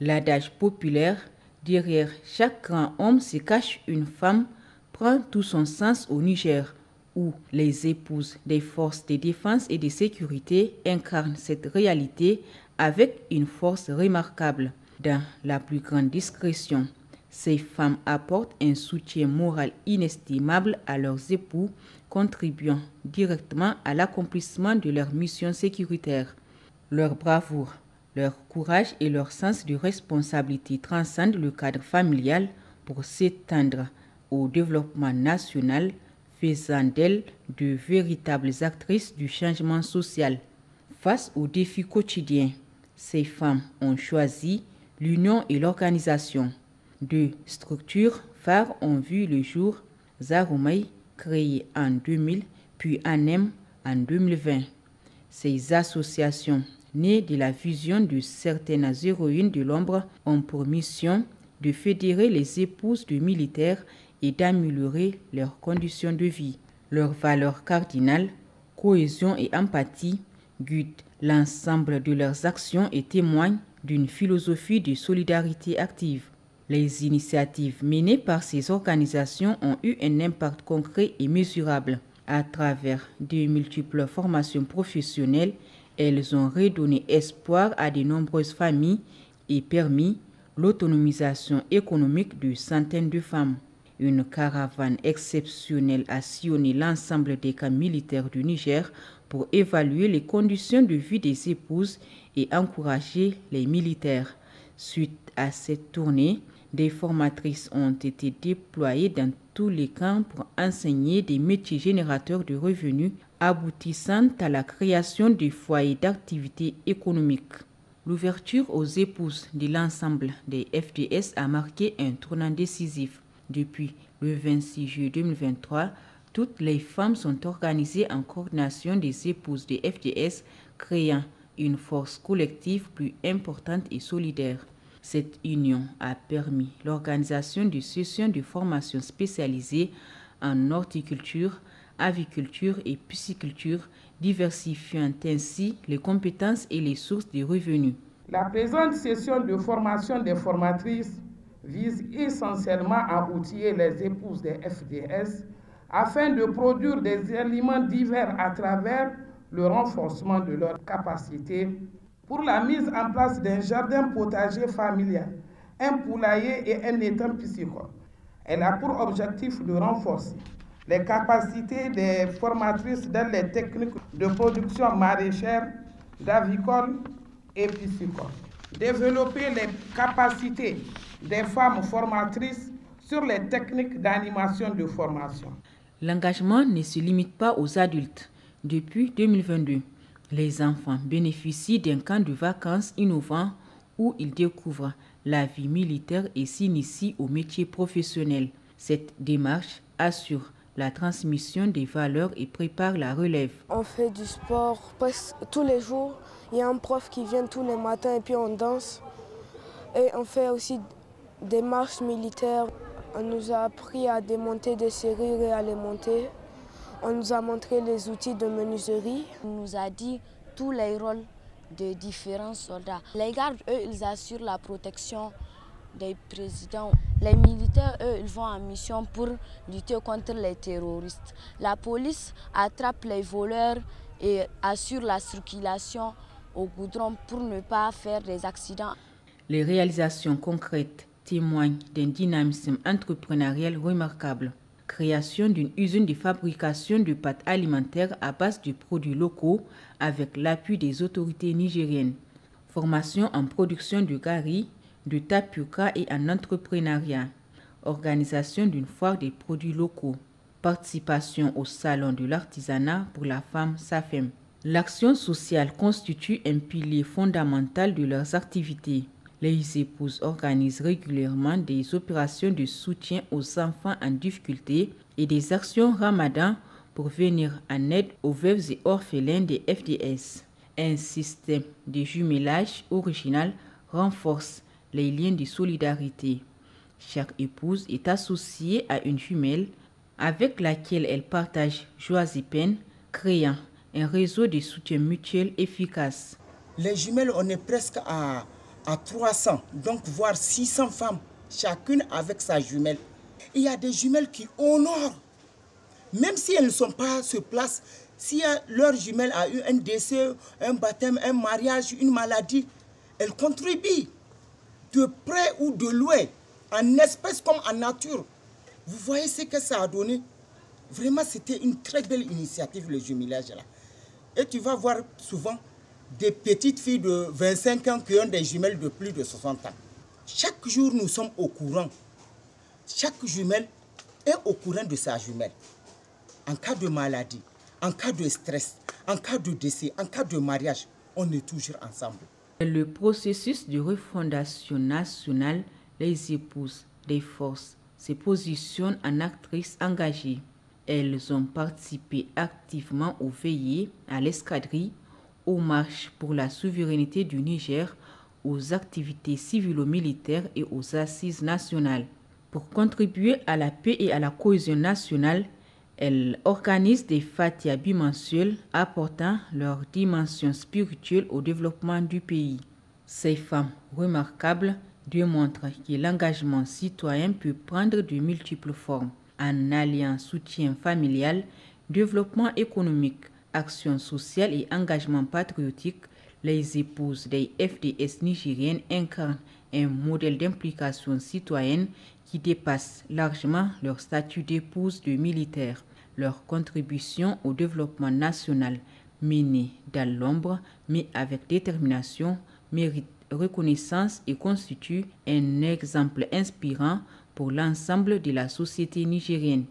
L'adage populaire « derrière chaque grand homme se cache une femme » prend tout son sens au Niger, où les épouses des forces de défense et de sécurité incarnent cette réalité avec une force remarquable. Dans la plus grande discrétion, ces femmes apportent un soutien moral inestimable à leurs époux, contribuant directement à l'accomplissement de leur mission sécuritaire. Leur bravoure, leur courage et leur sens de responsabilité transcendent le cadre familial pour s'étendre au développement national, faisant d'elles de véritables actrices du changement social. Face aux défis quotidiens, ces femmes ont choisi l'union et l'organisation. Deux structures phares ont vu le jour: Zaroumay, créée en 2000, puis ANEM en 2020. Ces associations, nées de la vision de certaines héroïnes de l'ombre, ont pour mission de fédérer les épouses de militaires et d'améliorer leurs conditions de vie. Leurs valeurs cardinales, cohésion et empathie, guident l'ensemble de leurs actions et témoignent d'une philosophie de solidarité active. Les initiatives menées par ces organisations ont eu un impact concret et mesurable. À travers de multiples formations professionnelles, elles ont redonné espoir à de nombreuses familles et permis l'autonomisation économique de centaines de femmes. Une caravane exceptionnelle a sillonné l'ensemble des camps militaires du Niger pour évaluer les conditions de vie des épouses et encourager les militaires. Suite à cette tournée, des formatrices ont été déployées dans tous les camps pour enseigner des métiers générateurs de revenus, aboutissant à la création de foyers d'activité économique. L'ouverture aux épouses de l'ensemble des FDS a marqué un tournant décisif. Depuis le 26 juillet 2023, toutes les femmes sont organisées en coordination des épouses des FDS, créant une force collective plus importante et solidaire. Cette union a permis l'organisation de sessions de formation spécialisées en horticulture, aviculture et pisciculture, diversifiant ainsi les compétences et les sources de revenus. La présente session de formation des formatrices vise essentiellement à outiller les épouses des FDS afin de produire des aliments divers à travers le renforcement de leurs capacités pour la mise en place d'un jardin potager familial, un poulailler et un étang piscicole. Elle a pour objectif de renforcer les capacités des formatrices dans les techniques de production maraîchère, d'avicole et piscicole. Développer les capacités des femmes formatrices sur les techniques d'animation de formation. L'engagement ne se limite pas aux adultes. Depuis 2022, les enfants bénéficient d'un camp de vacances innovant où ils découvrent la vie militaire et s'initient aux métiers professionnels. Cette démarche assure la transmission des valeurs et prépare la relève. On fait du sport presque tous les jours. Il y a un prof qui vient tous les matins et puis on danse. Et on fait aussi des marches militaires. On nous a appris à démonter des serrures et à les monter. On nous a montré les outils de menuiserie. On nous a dit tous les rôles de différents soldats. Les gardes, eux, ils assurent la protection des présidents. Les militaires, eux, ils vont en mission pour lutter contre les terroristes. La police attrape les voleurs et assure la circulation au goudron pour ne pas faire des accidents. Les réalisations concrètes témoignent d'un dynamisme entrepreneurial remarquable. Création d'une usine de fabrication de pâtes alimentaires à base de produits locaux avec l'appui des autorités nigériennes. Formation en production de gari, de tapioca et en entrepreneuriat. Organisation d'une foire des produits locaux. Participation au salon de l'artisanat pour la femme SAFEM. L'action sociale constitue un pilier fondamental de leurs activités. Les épouses organisent régulièrement des opérations de soutien aux enfants en difficulté et des actions ramadan pour venir en aide aux veuves et orphelins des FDS. Un système de jumelage original renforce les liens de solidarité. Chaque épouse est associée à une jumelle avec laquelle elle partage joies et peines, créant un réseau de soutien mutuel efficace. Les jumelles, on est presque à à 300, donc voire 600 femmes, chacune avec sa jumelle. Il y a des jumelles qui honorent, même si elles ne sont pas sur place. Si leur jumelle a eu un décès, un baptême, un mariage, une maladie, elles contribuent de près ou de loin, en espèces comme en nature. Vous voyez ce que ça a donné? Vraiment, c'était une très belle initiative, le jumelage là. Et tu vas voir souvent des petites filles de 25 ans qui ont des jumelles de plus de 60 ans. Chaque jour, nous sommes au courant. Chaque jumelle est au courant de sa jumelle. En cas de maladie, en cas de stress, en cas de décès, en cas de mariage, on est toujours ensemble. Le processus de refondation nationale, les épouses des forces se positionnent en actrices engagées. Elles ont participé activement aux veillées, à l'escadrille, aux marches pour la souveraineté du Niger, aux activités civilo-militaires et aux assises nationales. Pour contribuer à la paix et à la cohésion nationale, elles organisent des fatia bimensuels apportant leur dimension spirituelle au développement du pays. Ces femmes remarquables démontrent que l'engagement citoyen peut prendre de multiples formes, en alliant soutien familial, développement économique, action sociale et engagement patriotique. Les épouses des FDS nigériennes incarnent un modèle d'implication citoyenne qui dépasse largement leur statut d'épouse de militaires. Leur contribution au développement national, menée dans l'ombre mais avec détermination, mérite reconnaissance et constitue un exemple inspirant pour l'ensemble de la société nigérienne.